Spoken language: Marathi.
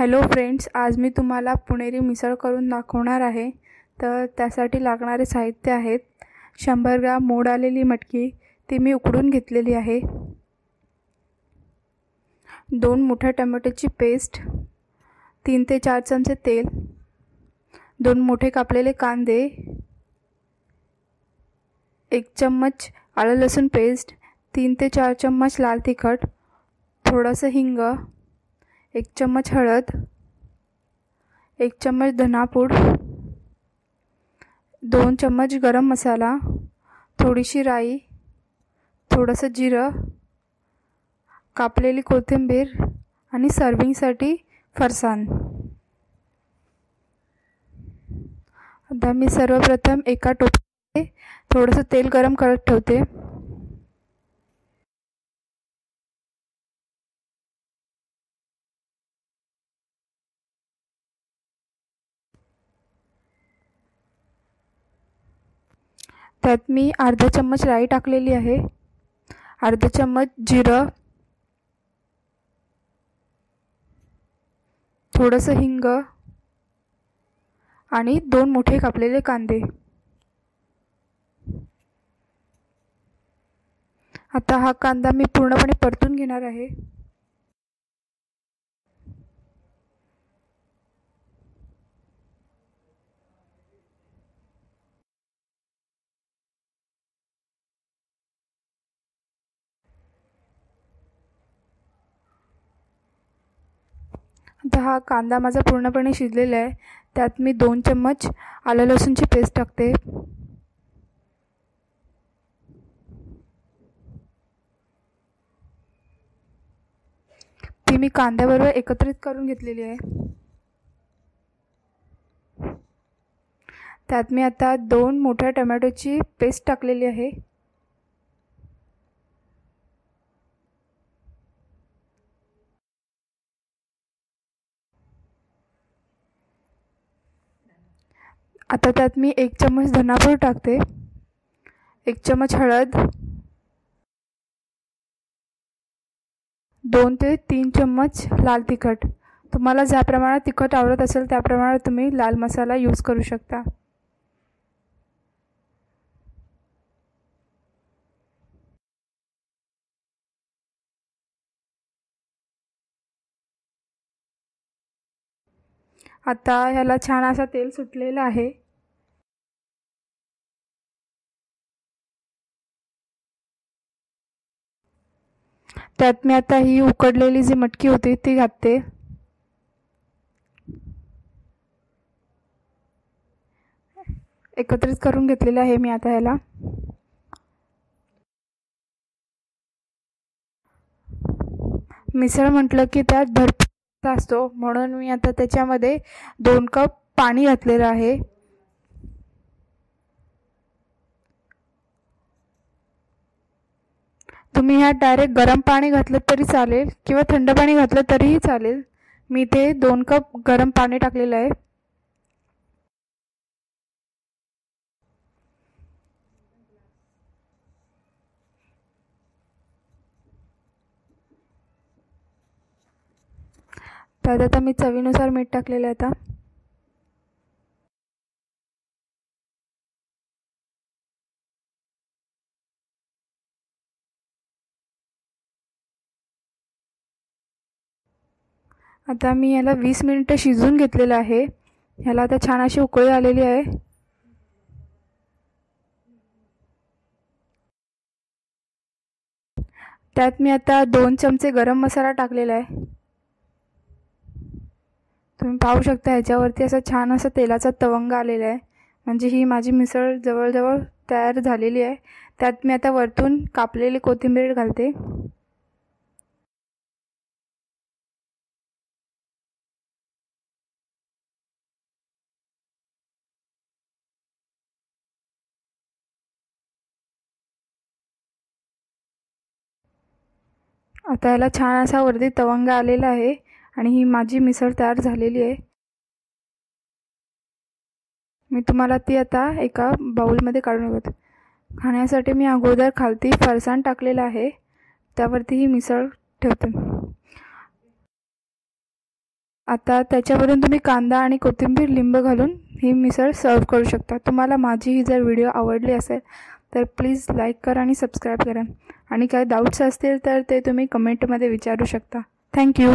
हॅलो फ्रेंड्स, आज मी तुम्हाला पुणेरी मिसळ करून दाखवणार आहे। तर त्यासाठी लागणारे साहित्य आहेत 100 ग्राम मोड आलेली मटकी, ती मी उकडून घेतलेली आहे। 2 मोठ्या टोमॅटोची पेस्ट, 3 ते 4 चमचे तेल, 2 मोठे कापलेले कांदे, 1 चम्मच आलं लसूण पेस्ट, 3 ते 4 चम्मच लाल तिखट, थोडंसं हिंग, 1 चम्मच हळद, 1 चम्मच धनापूड, 2 चम्मच गरम मसाला, थोडीशी राई, थोडंसं जिरं, कापलेली कोथिंबीर आणि सर्विंगसाठी फरसाण। आता मी सर्वप्रथम एका टोपामध्ये थोडंसं तेल गरम करत ठेवते। त्यात मी अर्धा चम्मच राई टाकलेली आहे, अर्धा चम्मच जिरं, थोडंसं हिंग आणि 2 मोठे कापलेले कांदे। आता हा कांदा मी पूर्णपणे परतून घेणार आहे। आता हा कांदा माझा पूर्णपणे शिजलेला आहे। त्यात मी 2 चम्मच आलं लसूणची पेस्ट टाकते। ती मी कांद्याबरोबर एकत्रित करून घेतलेली आहे। त्यात मी आता 2 मोठ्या टोमॅटोची पेस्ट टाकलेली आहे। आता त्यात मी 1 चम्मच धनापूड टाकते, 1 चम्मच हळद, 2 ते 3 चम्मच लाल तिखट। तुम्हाला ज्या प्रमाणात तिखट आवडत असेल त्या प्रमाणात तुम्ही लाल मसाला यूज करू शकता। आता ह्याला छान असा तेल सुटलेला आहे। त्यात मी आता ही उकडलेली जी मटकी होती ती घालते। एकत्रित करून घेतलेलं आहे मी आता ह्याला। मिसळ म्हटलं की त्यात भरपूर असतो, म्हणून मी आता त्याच्यामध्ये 2 कप पाणी घातलेलं आहे। तुम्ही ह्यात डायरेक्ट गरम पाणी घातलं तरी चालेल किंवा थंड पाणी घातलं तरीही चालेल। मी ते 2 कप गरम पाणी टाकलेलं आहे। त्यात आता मी चवीनुसार मीठ टाकलेलं आहे। आता मी याला 20 मिनिटं शिजवून घेतलेलं आहे। ह्याला आता छान अशी उकळी आलेली आहे। त्यात मी आता 2 चमचे गरम मसाला टाकलेला आहे। तुम्ही पाहू शकता ह्याच्यावरती असा छान असा तेलाचा तवंग आलेला आहे, म्हणजे ही माझी मिसळ जवळजवळ तयार झालेली आहे। त्यात मी आता वरतून कापलेली कोथिंबीर घालते। आता ह्याला छान असा वरती तवंग आलेला आहे आणि ही माझी मिसळ तयार झालेली आहे। मी तुम्हाला ती आता एका बाउलमध्ये काढून घेते। खाण्यासाठी मी अगोदर खालती फरसाण टाकलेलं आहे, त्यावरती ही मिसळ ठेवते। आता त्याच्यावरून तुम्ही कांदा आणि कोथिंबीर लिंब घालून ही मिसळ सर्व करू शकता. तुम्हाला माझी ही जर व्हिडिओ आवडली असेल तर प्लीज लाईक करा आणि सबस्क्राईब करा. आणि काही डाऊट्स असतील तर ते तुम्ही कमेंटमध्ये विचारू शकता. थँक्यू.